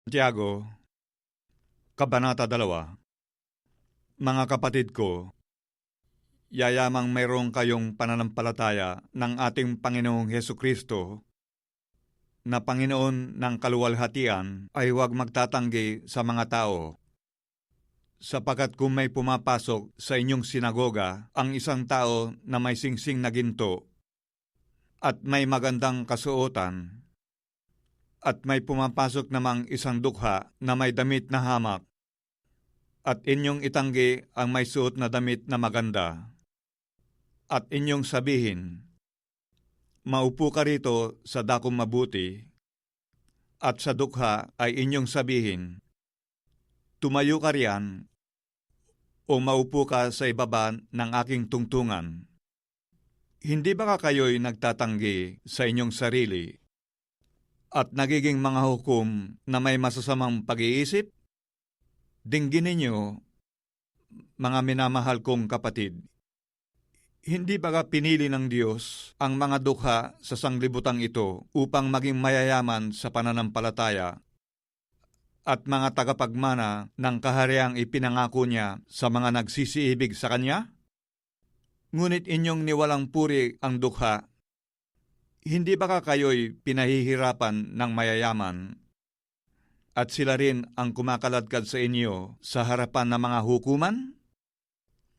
Santiago, Kabanata 2. Mga kapatid ko, yayamang mayroong kayong pananampalataya ng ating Panginoong Hesukristo na Panginoon ng kaluwalhatian ay huwag magtatanggi sa mga tao. Sapagkat kung may pumapasok sa inyong sinagoga ang isang tao na may singsing na ginto at may magandang kasuotan, at may pumapasok namang isang dukha na may damit na hamak, at inyong itanggi ang may suot na damit na maganda, at inyong sabihin, maupo ka rito sa dakong mabuti, at sa dukha ay inyong sabihin, tumayo ka riyan, o maupo ka sa ibaba ng aking tungtungan. Hindi ba kayo'y nagtatanggi sa inyong sarili at nagiging mga hukom na may masasamang pag-iisip? Dinggin ninyo, mga minamahal kong kapatid, hindi ba pinili ng Diyos ang mga dukha sa sanglibutang ito upang maging mayayaman sa pananampalataya at mga tagapagmana ng kahariang ipinangako niya sa mga nagsisiibig sa Kanya? Ngunit inyong niwalang puri ang dukha. Hindi ba kayo'y pinahihirapan ng mayayaman at sila rin ang kumakaladkad sa inyo sa harapan ng mga hukuman?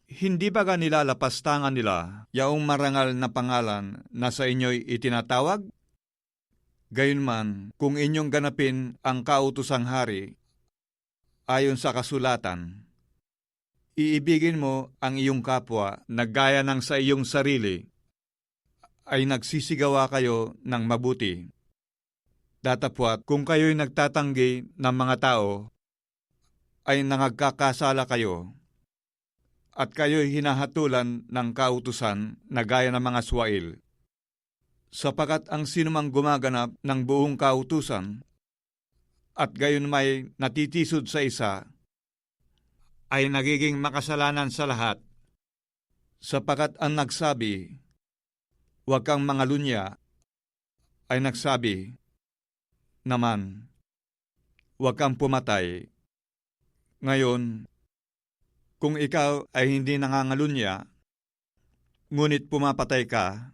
Hindi ba nilalapastangan nila yaong marangal na pangalan na sa inyo'y itinatawag? Gayunman, kung inyong ganapin ang kautosang hari ayon sa kasulatan, iibigin mo ang iyong kapwa na gaya ng sa iyong sarili, ay nagsisigawa kayo ng mabuti. Datapwat, kung kayo'y nagtatanggi ng mga tao, ay nangagkakasala kayo, at kayo'y hinahatulan ng kautusan na gaya ng mga swail. Sapagat ang sinumang gumaganap ng buong kautusan, at gayon may natitisod sa isa, ay nagiging makasalanan sa lahat. Sapagat ang nagsabi, huwag kang mangalunya, ay nagsabi naman, huwag kang pumatay. Ngayon, kung ikaw ay hindi nangangalunya, ngunit pumapatay ka,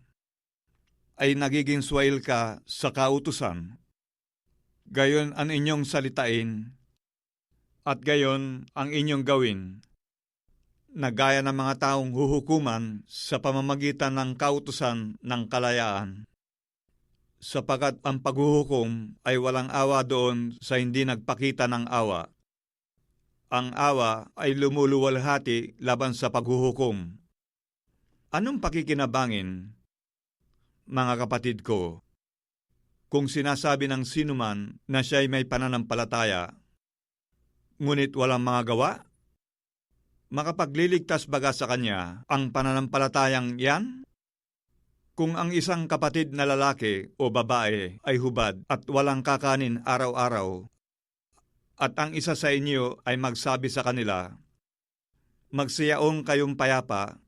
ay nagiging swail ka sa kautusan. Gayon ang inyong salitain, at gayon ang inyong gawin, na gaya ng mga taong huhukuman sa pamamagitan ng kautusan ng kalayaan. Sapagat ang paghuhukom ay walang awa doon sa hindi nagpakita ng awa. Ang awa ay lumuluwalhati laban sa paghuhukom. Anong pakikinabangin, mga kapatid ko, kung sinasabi ng sinuman na siya'y may pananampalataya, ngunit walang mga gawa? Makapagliligtas baga sa kanya ang pananampalatayang yan? Kung ang isang kapatid na lalaki o babae ay hubad at walang kakanin araw-araw, at ang isa sa inyo ay magsabi sa kanila, magsiyaong kayong payapa,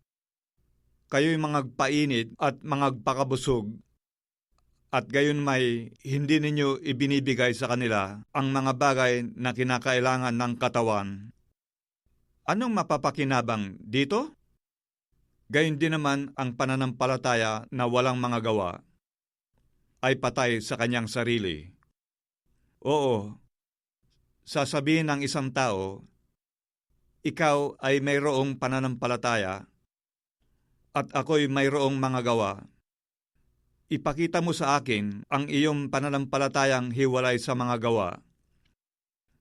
kayo'y mangagpainit at mangagpakabusog, at gayon may hindi ninyo ibinibigay sa kanila ang mga bagay na kinakailangan ng katawan. Anong mapapakinabang dito? Gayon din naman ang pananampalataya na walang mga gawa ay patay sa kanyang sarili. Oo, sasabihin ng isang tao, ikaw ay mayroong pananampalataya at ako'y mayroong mga gawa. Ipakita mo sa akin ang iyong pananampalatayang hiwalay sa mga gawa.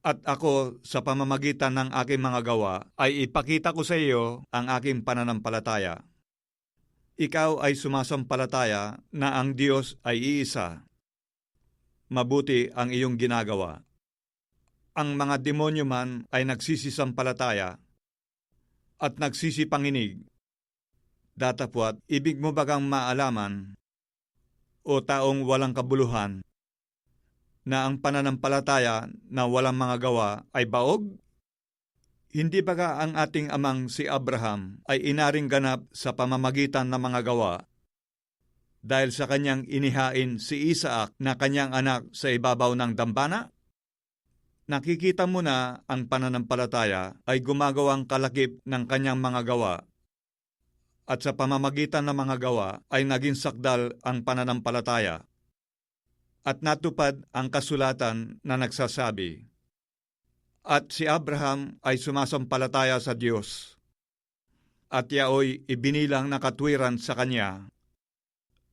At ako, sa pamamagitan ng aking mga gawa, ay ipakita ko sa iyo ang aking pananampalataya. Ikaw ay sumasampalataya na ang Diyos ay iisa. Mabuti ang iyong ginagawa. Ang mga demonyo man ay nagsisisampalataya at nagsisipanginig. Datapwat, ibig mo bagang maalaman, o taong walang kabuluhan, na ang pananampalataya na walang mga gawa ay baog? Hindi baga ang ating amang si Abraham ay inaring ganap sa pamamagitan ng mga gawa dahil sa kanyang inihain si Isaac na kanyang anak sa ibabaw ng dambana? Nakikita mo na ang pananampalataya ay gumagawang kalakip ng kanyang mga gawa at sa pamamagitan ng mga gawa ay naging sakdal ang pananampalataya. At natupad ang kasulatan na nagsasabi, "At si Abraham ay sumasampalataya sa Diyos, at yaoy ibinilang na katwiran sa kanya,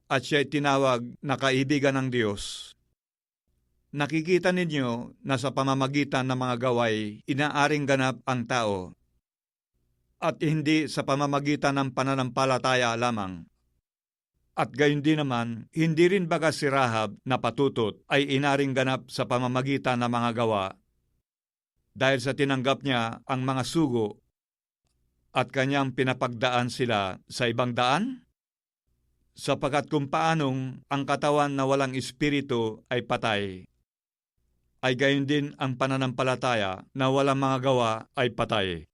at siya'y tinawag na kaibigan ng Diyos." Nakikita ninyo na sa pamamagitan ng mga gaway, inaaring ganap ang tao, at hindi sa pamamagitan ng pananampalataya lamang. At gayon din naman, hindi rin baga si Rahab na patutot ay inaring ganap sa pamamagitan ng mga gawa dahil sa tinanggap niya ang mga sugo at kanyang pinapagdaan sila sa ibang daan? Sapagkat kung paanong ang katawan na walang espiritu ay patay, ay gayon din ang pananampalataya na walang mga gawa ay patay.